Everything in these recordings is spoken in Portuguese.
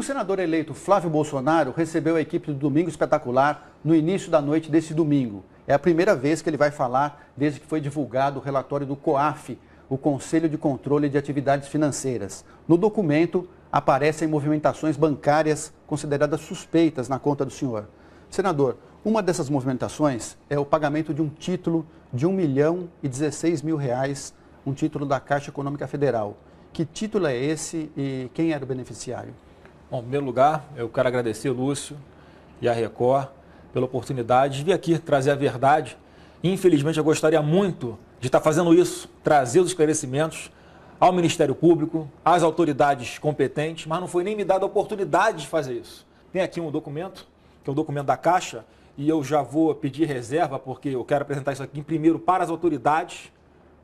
O senador eleito Flávio Bolsonaro recebeu a equipe do Domingo Espetacular no início da noite desse domingo. É a primeira vez que ele vai falar desde que foi divulgado o relatório do COAF, o Conselho de Controle de Atividades Financeiras. No documento aparecem movimentações bancárias consideradas suspeitas na conta do senhor. Senador, uma dessas movimentações é o pagamento de um título de R$1.016.000, um título da Caixa Econômica Federal. Que título é esse e quem era o beneficiário? Bom, em primeiro lugar, eu quero agradecer, Lúcio, e a Record pela oportunidade de vir aqui trazer a verdade. Infelizmente, eu gostaria muito de estar fazendo isso, trazer os esclarecimentos ao Ministério Público, às autoridades competentes, mas não foi nem me dada a oportunidade de fazer isso. Tem aqui um documento, que é o documento da Caixa, e eu já vou pedir reserva, porque eu quero apresentar isso aqui primeiro para as autoridades,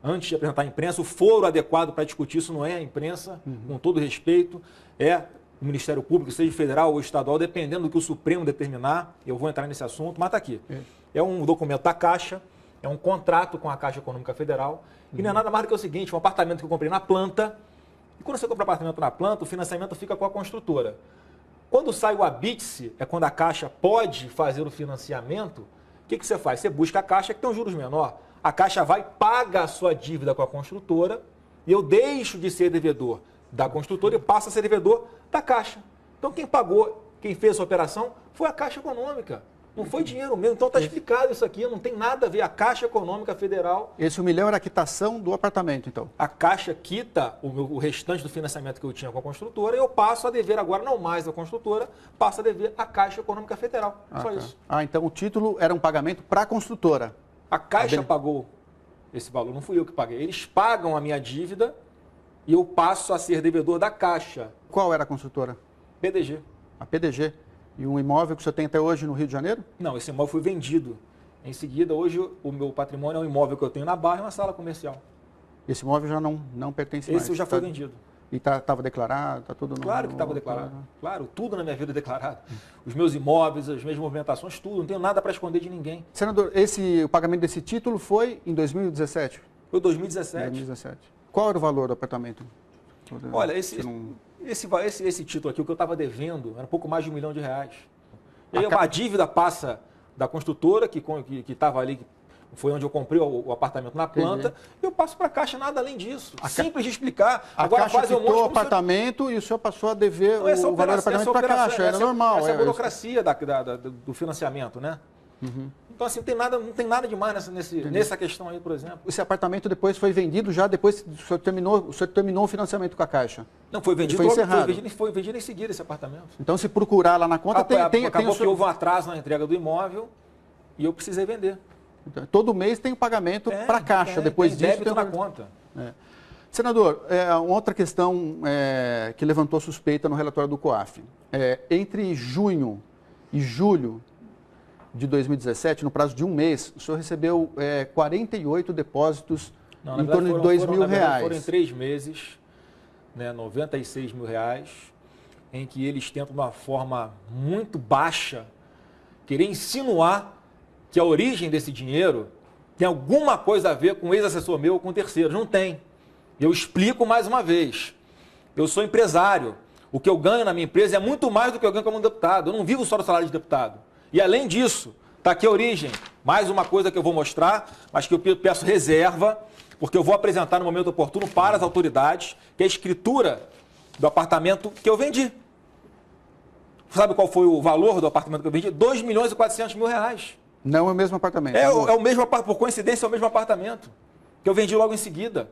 antes de apresentar à imprensa. O foro adequado para discutir isso não é a imprensa, com todo respeito, é o Ministério Público, seja federal ou estadual, dependendo do que o Supremo determinar. Eu vou entrar nesse assunto, mas está aqui. É um documento da Caixa, é um contrato com a Caixa Econômica Federal, e não é nada mais do que o seguinte: um apartamento que eu comprei na planta, e quando você compra apartamento na planta, o financiamento fica com a construtora. Quando sai o habite-se, é quando a Caixa pode fazer o financiamento. O que você faz? Você busca a Caixa, que tem um juros menor. A Caixa vai, paga a sua dívida com a construtora, e eu deixo de ser devedor da construtora e passo a ser devedor da Caixa. Então quem pagou, quem fez essa operação, foi a Caixa Econômica. Não foi dinheiro meu. Então está explicado isso aqui, não tem nada a ver. A Caixa Econômica Federal... Esse 1 milhão era a quitação do apartamento, então? A Caixa quita o restante do financiamento que eu tinha com a construtora e eu passo a dever agora, não mais a construtora, passo a dever a Caixa Econômica Federal. Só isso. Então o título era um pagamento para a construtora. A Caixa pagou esse valor, não fui eu que paguei. Eles pagam a minha dívida e eu passo a ser devedor da Caixa. Qual era a construtora? PDG. A PDG. E um imóvel que você tem até hoje no Rio de Janeiro? Não, esse imóvel foi vendido. Em seguida, hoje, o meu patrimônio é um imóvel que eu tenho na Barra e uma sala comercial. Esse imóvel já não pertence mais? Esse já foi vendido. E estava declarado? Tá tudo Claro que estava declarado. Claro, tudo na minha vida é declarado. Os meus imóveis, as minhas movimentações, tudo. Não tenho nada para esconder de ninguém. Senador, o pagamento desse título foi em 2017? Foi 2017. 2017. Qual era o valor do apartamento? Olha, esse título aqui, o que eu estava devendo, era um pouco mais de R$1 milhão. E aí a dívida passa da construtora, que estava ali, foi onde eu comprei o apartamento na planta, e eu passo para a Caixa, nada além disso. Simples de explicar. Agora Caixa quitou o apartamento e o senhor passou a dever o valor do apartamento para a Caixa, era normal. Essa é a burocracia do financiamento, né? Então, assim, não tem nada demais nessa questão aí, por exemplo. Esse apartamento depois foi vendido já depois que o senhor terminou o financiamento com a Caixa? Não, foi vendido. Foi encerrado. Foi vendido em seguida esse apartamento. Então, se procurar lá na conta, acabou que houve um atraso na entrega do imóvel e eu precisei vender. Então, todo mês tem o pagamento para a Caixa. Depois disso, débito na conta. Senador, outra questão que levantou suspeita no relatório do COAF. Entre junho e julho de 2017, no prazo de um mês, o senhor recebeu 48 depósitos em torno de R$2.000. Foram em 3 meses, né, R$96 mil, em que eles tentam, de uma forma muito baixa, querer insinuar que a origem desse dinheiro tem alguma coisa a ver com um ex-assessor meu ou com terceiros. Não tem. Eu explico mais uma vez. Eu sou empresário. O que eu ganho na minha empresa é muito mais do que eu ganho como deputado. Eu não vivo só do salário de deputado. E além disso, está aqui a origem. Mais uma coisa que eu vou mostrar, mas que eu peço reserva, porque eu vou apresentar no momento oportuno para as autoridades, que é a escritura do apartamento que eu vendi. Sabe qual foi o valor do apartamento que eu vendi? R$2.400.000. Não é o mesmo apartamento. É o mesmo, por coincidência, é o mesmo apartamento que eu vendi logo em seguida.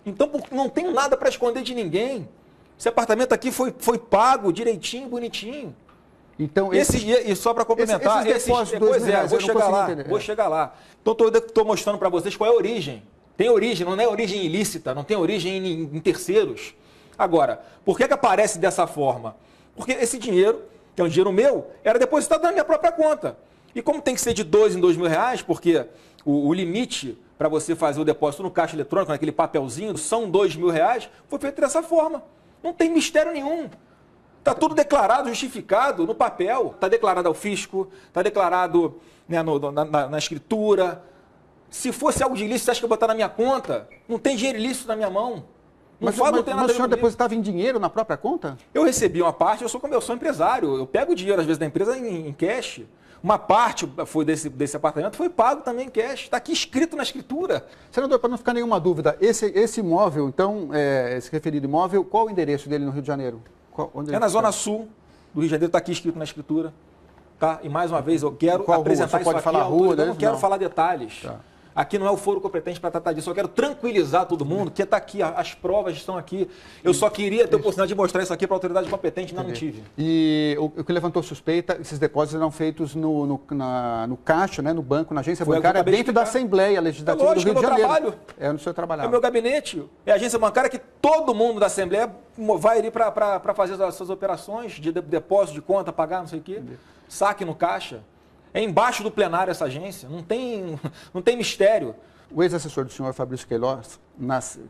Então, não tenho nada para esconder de ninguém. Esse apartamento aqui foi pago direitinho, bonitinho. Então, e só para complementar, vou chegar lá. Então, estou mostrando para vocês qual é a origem. Tem origem, não é origem ilícita, não tem origem em terceiros. Agora, por que aparece dessa forma? Porque esse dinheiro, que é um dinheiro meu, era depositado na minha própria conta. E como tem que ser de R$2 em R$2.000, porque o limite para você fazer o depósito no caixa eletrônico, naquele papelzinho, são R$2.000, foi feito dessa forma. Não tem mistério nenhum. Está tudo declarado, justificado no papel. Está declarado ao fisco, está declarado, né, na escritura. Se fosse algo de ilícito, você acha que eu vou botar na minha conta? Não tem dinheiro ilícito na minha mão. Não fala, não tem nada a ver o senhor comigo. depositava em dinheiro na própria conta? Eu recebi uma parte, eu sou empresário, eu pego o dinheiro às vezes da empresa em cash. Uma parte foi desse apartamento foi pago também em cash. Está aqui escrito na escritura. Senador, para não ficar nenhuma dúvida, esse imóvel, então, esse referido imóvel, qual o endereço dele no Rio de Janeiro? É na Zona Sul do Rio de Janeiro, está aqui escrito na escritura. Tá? E mais uma vez, eu quero apresentar isso aqui. Eu não quero falar detalhes. Tá. Aqui não é o foro competente para tratar disso. Eu quero tranquilizar todo mundo que está aqui, as provas estão aqui. Eu só queria ter a oportunidade de mostrar isso aqui para a autoridade competente, não tive. E o que levantou suspeita, esses depósitos eram feitos no caixa, né, no banco, na agência bancária, dentro da Assembleia Legislativa do Rio de Janeiro. Trabalho. É onde o senhor trabalhava. É o meu gabinete. É a agência bancária que todo mundo da Assembleia vai ali para fazer as suas operações de depósito de conta, pagar, não sei o quê. Saque no caixa. É embaixo do plenário essa agência, não tem mistério. O ex-assessor do senhor, Fabrício Queiroz,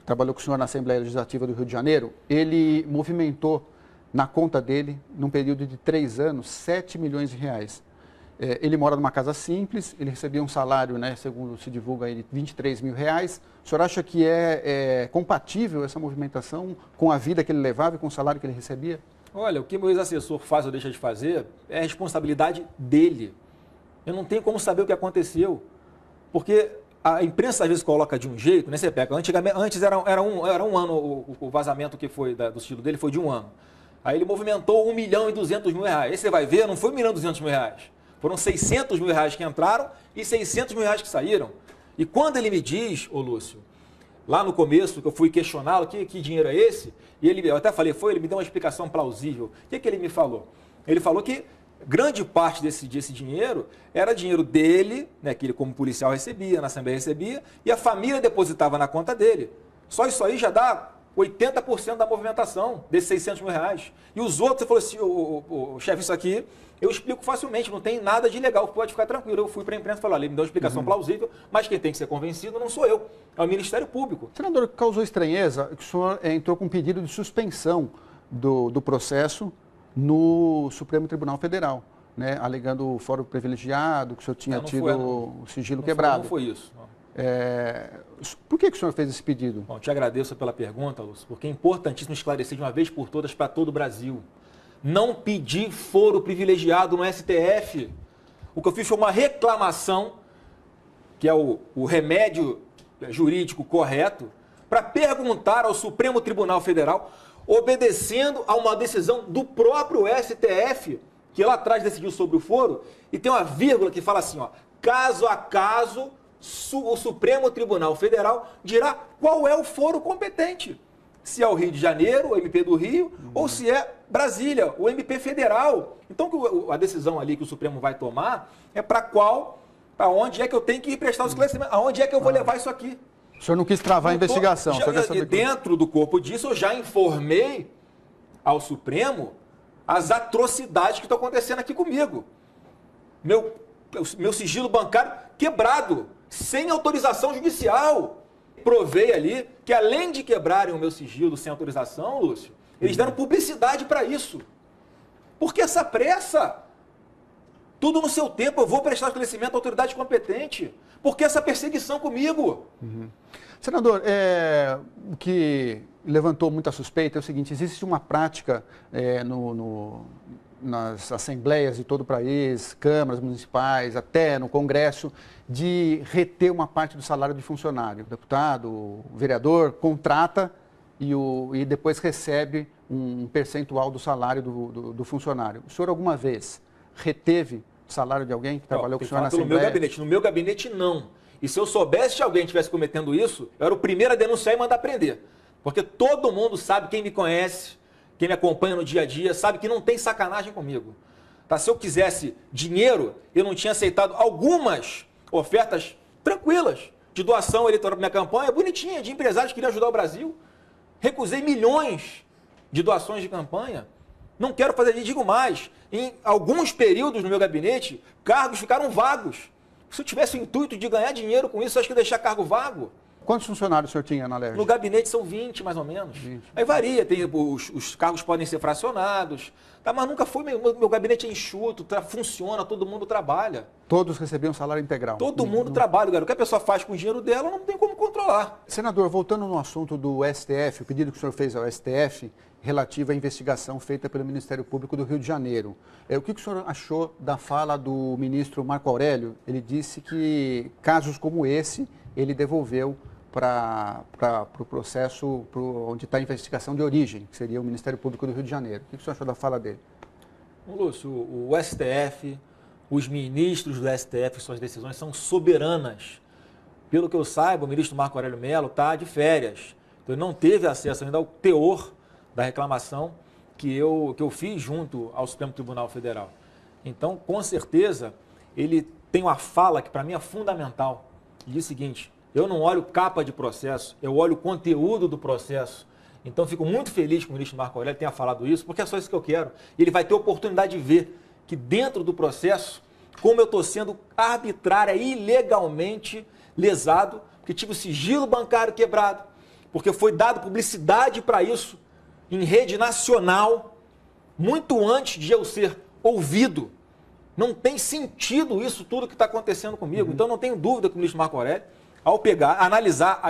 trabalhou com o senhor na Assembleia Legislativa do Rio de Janeiro, ele movimentou na conta dele, num período de 3 anos, 7 milhões de reais. Ele mora numa casa simples, ele recebia um salário, né, segundo se divulga, de 23 mil reais. O senhor acha que é compatível essa movimentação com a vida que ele levava e com o salário que ele recebia? Olha, o que meu ex-assessor faz ou deixa de fazer é responsabilidade dele. Eu não tenho como saber o que aconteceu, porque a imprensa às vezes coloca de um jeito, né? Você pega, antes era um ano, o vazamento que foi do estilo dele foi de 1 ano. Aí ele movimentou 1 milhão e 200 mil reais. Aí você vai ver, não foi 1 milhão e 200 mil reais. Foram 600 mil reais que entraram e 600 mil reais que saíram. E quando ele me diz, ô Lúcio, lá no começo, que eu fui questioná-lo, que dinheiro é esse? E eu até falei, ele me deu uma explicação plausível. O que ele me falou? Ele falou que grande parte desse dinheiro era dinheiro dele, né, que ele como policial recebia, na Assembleia recebia, e a família depositava na conta dele. Só isso aí já dá 80% da movimentação desses 600 mil reais. E os outros, você falou assim, chefe, isso aqui eu explico facilmente, não tem nada de ilegal, pode ficar tranquilo. Eu fui para a imprensa e falei, ele me deu uma explicação plausível, mas quem tem que ser convencido não sou eu, é o Ministério Público. Senador, causou estranheza que o senhor entrou com um pedido de suspensão do processo no Supremo Tribunal Federal, né, alegando o fórum privilegiado, que o senhor tinha tido o sigilo quebrado. Não foi isso. Por que o senhor fez esse pedido? Bom, te agradeço pela pergunta, Lúcio, porque é importantíssimo esclarecer de uma vez por todas para todo o Brasil. Não pedi foro privilegiado no STF. O que eu fiz foi uma reclamação, que é o remédio jurídico correto, para perguntar ao Supremo Tribunal Federal, obedecendo a uma decisão do próprio STF, que lá atrás decidiu sobre o foro, e tem uma vírgula que fala assim, ó, caso a caso, o Supremo Tribunal Federal dirá qual é o foro competente. Se é o Rio de Janeiro, o MP do Rio, ou se é Brasília, o MP federal. Então, a decisão ali que o Supremo vai tomar é para onde é que eu tenho que ir prestar os esclarecimentos, aonde é que eu vou levar isso aqui. O senhor não quis travar a investigação. Dentro do corpo disso, eu já informei ao Supremo as atrocidades que estão acontecendo aqui comigo. Meu sigilo bancário quebrado, sem autorização judicial. Provei ali que, além de quebrarem o meu sigilo sem autorização, Lúcio, eles deram publicidade para isso. Por que essa pressa? Tudo no seu tempo, eu vou prestar esclarecimento à autoridade competente. Por que essa perseguição comigo? Senador, o que levantou muita suspeita é o seguinte, existe uma prática nas assembleias de todo o país, câmaras municipais, até no Congresso, de reter uma parte do salário de funcionário. O deputado, o vereador, contrata e depois recebe um percentual do salário do funcionário. O senhor alguma vez reteve o salário de alguém que trabalhou com o senhor na Assembleia? No meu gabinete, não. E se eu soubesse que alguém estivesse cometendo isso, eu era o primeiro a denunciar e mandar prender. Porque todo mundo sabe, quem me conhece, quem me acompanha no dia a dia, sabe que não tem sacanagem comigo. Tá? Se eu quisesse dinheiro, eu não tinha aceitado algumas ofertas tranquilas de doação eleitoral para minha campanha, bonitinha, de empresários que queriam ajudar o Brasil. Recusei milhões de doações de campanha. Não quero fazer, digo mais, em alguns períodos no meu gabinete, cargos ficaram vagos. Se eu tivesse o intuito de ganhar dinheiro com isso, acho que ia deixar cargo vago. Quantos funcionários o senhor tinha na Alerj? No gabinete são 20, mais ou menos. 20. Aí varia, os cargos podem ser fracionados, tá? Mas nunca foi, meu gabinete é enxuto, funciona, todo mundo trabalha. Todos recebiam salário integral? Todo mundo trabalha, cara. O que a pessoa faz com o dinheiro dela não tem como controlar. Senador, voltando no assunto do STF, o pedido que o senhor fez ao STF relativo à investigação feita pelo Ministério Público do Rio de Janeiro. O que o senhor achou da fala do ministro Marco Aurélio? Ele disse que casos como esse, ele devolveu para o processo onde está a investigação de origem, que seria o Ministério Público do Rio de Janeiro. O que o senhor achou da fala dele? Lúcio, o STF, os ministros do STF, suas decisões são soberanas. Pelo que eu saiba, o ministro Marco Aurélio Mello está de férias. Então, ele não teve acesso ainda ao teor da reclamação que eu fiz junto ao Supremo Tribunal Federal. Então, com certeza, ele tem uma fala que para mim é fundamental. Ele diz o seguinte: eu não olho capa de processo, eu olho o conteúdo do processo. Então, fico muito feliz que o ministro Marco Aurélio tenha falado isso, porque é só isso que eu quero. E ele vai ter oportunidade de ver que dentro do processo, como eu estou sendo arbitrária e ilegalmente lesado, porque tive o sigilo bancário quebrado, porque foi dado publicidade para isso em rede nacional, muito antes de eu ser ouvido. Não tem sentido isso tudo que está acontecendo comigo. Então, não tenho dúvida que o ministro Marco Aurélio, ao analisar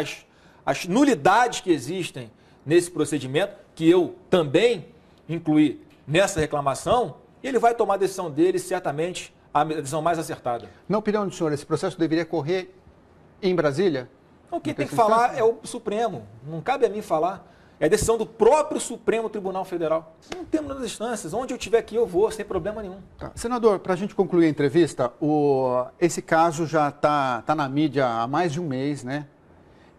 as nulidades que existem nesse procedimento, que eu também incluí nessa reclamação, ele vai tomar a decisão dele, certamente a decisão mais acertada. Na opinião do senhor, esse processo deveria correr em Brasília? Não, quem tem que falar é o Supremo. Não cabe a mim falar. É a decisão do próprio Supremo Tribunal Federal. Não temos nas instâncias. Onde eu estiver aqui, eu vou, sem problema nenhum. Tá. Senador, para a gente concluir a entrevista, esse caso já está na mídia há mais de um mês, né?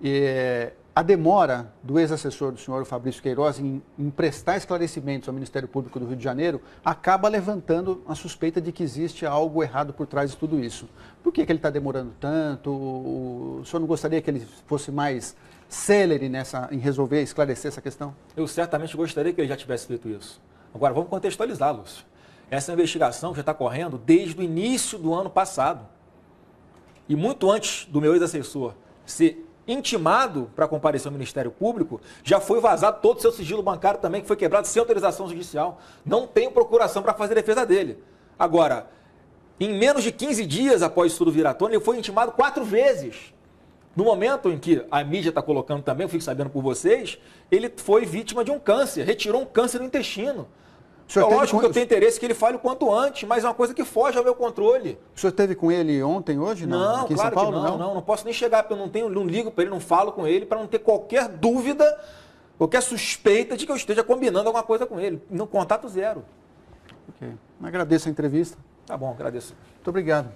E a demora do ex-assessor do senhor, Fabrício Queiroz, em prestar esclarecimentos ao Ministério Público do Rio de Janeiro, acaba levantando a suspeita de que existe algo errado por trás de tudo isso. Por que ele está demorando tanto? O senhor não gostaria que ele fosse mais célere em resolver, esclarecer essa questão? Eu certamente gostaria que ele já tivesse feito isso. Agora, vamos contextualizar, Lúcio. Essa investigação já está correndo desde o início do ano passado. E muito antes do meu ex-assessor ser intimado para comparecer ao Ministério Público, já foi vazado todo o seu sigilo bancário também, que foi quebrado sem autorização judicial. Não tenho procuração para fazer defesa dele. Agora, em menos de 15 dias após isso tudo vir à tona, ele foi intimado 4 vezes. No momento em que a mídia está colocando também, eu fico sabendo por vocês, ele foi vítima de um câncer, retirou um câncer no intestino. É lógico que eu tenho interesse que ele fale o quanto antes, mas é uma coisa que foge ao meu controle. O senhor esteve com ele ontem, hoje? Não, aqui claro em São Paulo, que não posso nem chegar, porque eu não ligo para ele, não falo com ele, para não ter qualquer dúvida, qualquer suspeita de que eu esteja combinando alguma coisa com ele. No contato zero. Ok. Agradeço a entrevista. Tá bom, agradeço. Muito obrigado.